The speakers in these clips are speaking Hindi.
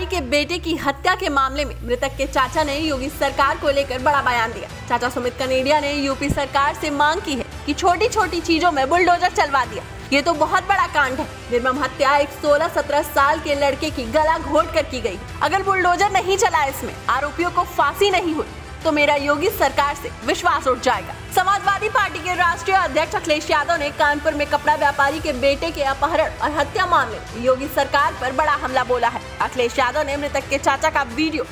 के बेटे की हत्या के मामले में मृतक के चाचा ने योगी सरकार को लेकर बड़ा बयान दिया। चाचा सुमित कनेडिया ने यूपी सरकार से मांग की है कि छोटी छोटी चीजों में बुलडोजर चलवा दिया। ये तो बहुत बड़ा कांड है। निर्मम हत्या एक 16-17 साल के लड़के की गला घोट कर की गई। अगर बुलडोजर नहीं चला इसमें, आरोपियों को फांसी नहीं हुई, तो मेरा योगी सरकार से विश्वास उठ जाएगा। समाजवादी पार्टी के राष्ट्रीय अध्यक्ष अखिलेश यादव ने कानपुर में कपड़ा व्यापारी के बेटे के अपहरण और हत्या मामले में योगी सरकार पर बड़ा हमला बोला है। अखिलेश यादव ने मृतक के चाचा का वीडियो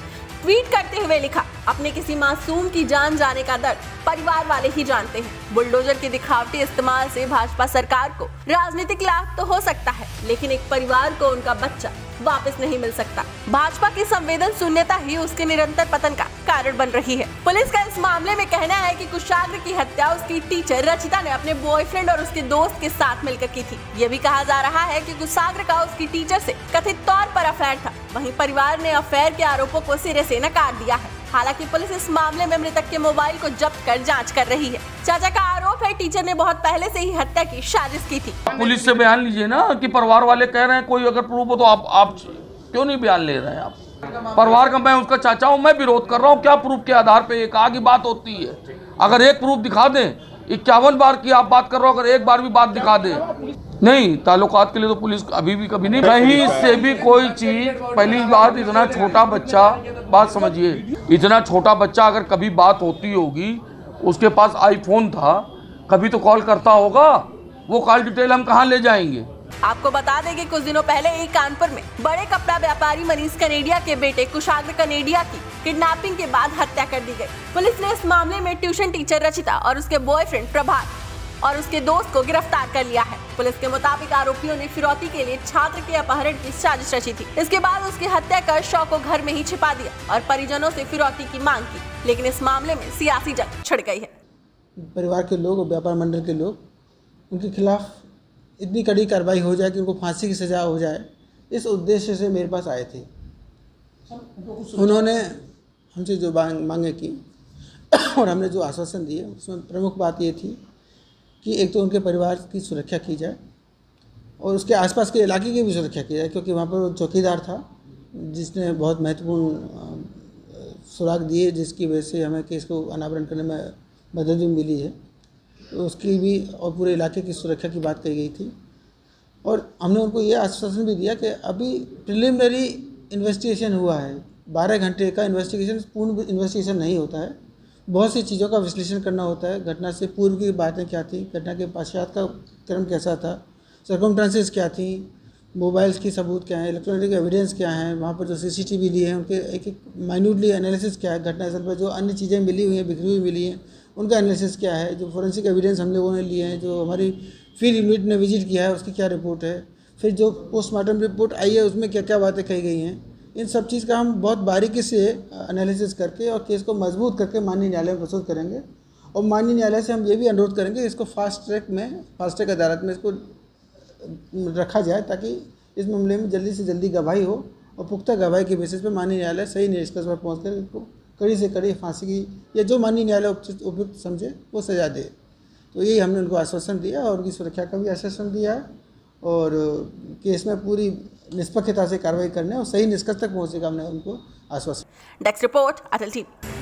ट्वीट करते हुए लिखा, अपने किसी मासूम की जान जाने का दर्द परिवार वाले ही जानते हैं। बुलडोजर के दिखावटी इस्तेमाल से भाजपा सरकार को राजनीतिक लाभ तो हो सकता है, लेकिन एक परिवार को उनका बच्चा वापस नहीं मिल सकता। भाजपा की संवेदन शून्यता ही उसके निरंतर पतन का कारण बन रही है। पुलिस का इस मामले में कहना है कि कुशाग्र की हत्या उसकी टीचर रचिता ने अपने बॉयफ्रेंड और उसके दोस्त के साथ मिलकर की थी। ये भी कहा जा रहा है कि कुशाग्र का उसकी टीचर से कथित तौर पर अफेयर था। वहीं परिवार ने अफेयर के आरोपों को सिरे से नकार दिया है। हालांकि पुलिस इस मामले में मृतक के मोबाइल को जब्त कर जांच कर रही है। चाचा का आरोप है टीचर ने बहुत पहले से ही हत्या की साजिश की थी। पुलिस से बयान लीजिए ना कि परिवार वाले कह रहे हैं, कोई अगर प्रूफ हो तो आप क्यों नहीं बयान ले रहे हैं? आप परिवार का, मैं उसका चाचा हूँ, मैं विरोध कर रहा हूँ। क्या प्रूफ के आधार पे एक आगे बात होती है? अगर एक प्रूफ दिखा दें, 51 बार की आप बात कर रहे हो, अगर एक बार भी बात दिखा दे, नहीं ताल्लुकात के लिए तो पुलिस अभी भी कभी नहीं, कहीं से भी कोई चीज। पहली बात, इतना छोटा बच्चा, बात समझिए, इतना छोटा बच्चा अगर कभी बात होती होगी, उसके पास आईफोन था, कभी तो कॉल करता होगा। वो कॉल डिटेल हम कहाँ ले जाएंगे? आपको बता दें कि कुछ दिनों पहले ही कानपुर में बड़े कपड़ा व्यापारी मनीष कनेडिया के बेटे कुशाग्र कनेडिया की किडनैपिंग के बाद हत्या कर दी गई। पुलिस ने इस मामले में ट्यूशन टीचर रचिता और उसके बॉयफ्रेंड प्रभात और उसके दोस्त को गिरफ्तार कर लिया है। पुलिस के मुताबिक आरोपियों ने फिरौती के लिए छात्र के अपहरण की साजिश रची थी। इसके बाद उसकी हत्या कर शव को घर में ही छिपा दिया और परिजनों से फिरौती की मांग की, लेकिन इस मामले में सियासी जंग छिड़ गई है। परिवार के लोग और व्यापार मंडल के लोग, उनके खिलाफ इतनी कड़ी कार्रवाई हो जाए कि उनको फांसी की सज़ा हो जाए, इस उद्देश्य से मेरे पास आए थे। उन्होंने हमसे जो मांगे की और हमने जो आश्वासन दिए, उसमें प्रमुख बात ये थी कि एक तो उनके परिवार की सुरक्षा की जाए और उसके आसपास के इलाके की भी सुरक्षा की जाए, क्योंकि वहाँ पर चौकीदार था जिसने बहुत महत्वपूर्ण सुराग दिए, जिसकी वजह से हमें केस को अनावरण करने में मदद भी मिली है। तो उसकी भी और पूरे इलाके की सुरक्षा की बात कही गई थी। और हमने उनको ये आश्वासन भी दिया कि अभी प्रिलिमिनरी इन्वेस्टिगेशन हुआ है, 12 घंटे का इन्वेस्टिगेशन, पूर्ण इन्वेस्टिगेशन नहीं होता है। बहुत सी चीज़ों का विश्लेषण करना होता है। घटना से पूर्व की बातें क्या थी, घटना के पश्चात का क्रम कैसा था, सर्कमस्टेंसेस क्या थी, मोबाइल्स की सबूत क्या है, इलेक्ट्रॉनिक एविडेंस क्या है, वहाँ पर जो CCTV लिए हैं उनके एक एक माइन्यूटली एनालिसिस क्या है, घटनास्थल पर जो अन्य चीज़ें मिली हुई हैं, बिखरी हुई मिली हैं, उनका एनालिसिस क्या है, जो फोरेंसिक एविडेंस हम लोगों ने लिए हैं, जो हमारी फील्ड यूनिट ने विजिट किया है उसकी क्या रिपोर्ट है, फिर जो पोस्टमार्टम रिपोर्ट आई है उसमें क्या क्या बातें कही गई हैं, इन सब चीज़ का हम बहुत बारीकी से एनालिसिस करके और केस को मजबूत करके माननीय न्यायालय में प्रस्तुत करेंगे। और माननीय न्यायालय से हम ये भी अनुरोध करेंगे इसको फास्ट ट्रैक अदालत में इसको रखा जाए, ताकि इस मामले में जल्दी से जल्दी गवाही हो और पुख्ता गवाही के बेसिस पे माननीय न्यायालय सही निष्कर्ष पर पहुँच कर इनको कड़ी से कड़ी फांसी की या जो माननीय न्यायालय उपयुक्त समझे वो सज़ा दे। तो यही हमने उनको आश्वासन दिया और उनकी सुरक्षा का भी आश्वासन दिया है और केस में पूरी निष्पक्षता से कार्रवाई करने और सही निष्कर्ष तक पहुँचने का हमने उनको आश्वासन। डेस्क रिपोर्ट, अटल टीवी।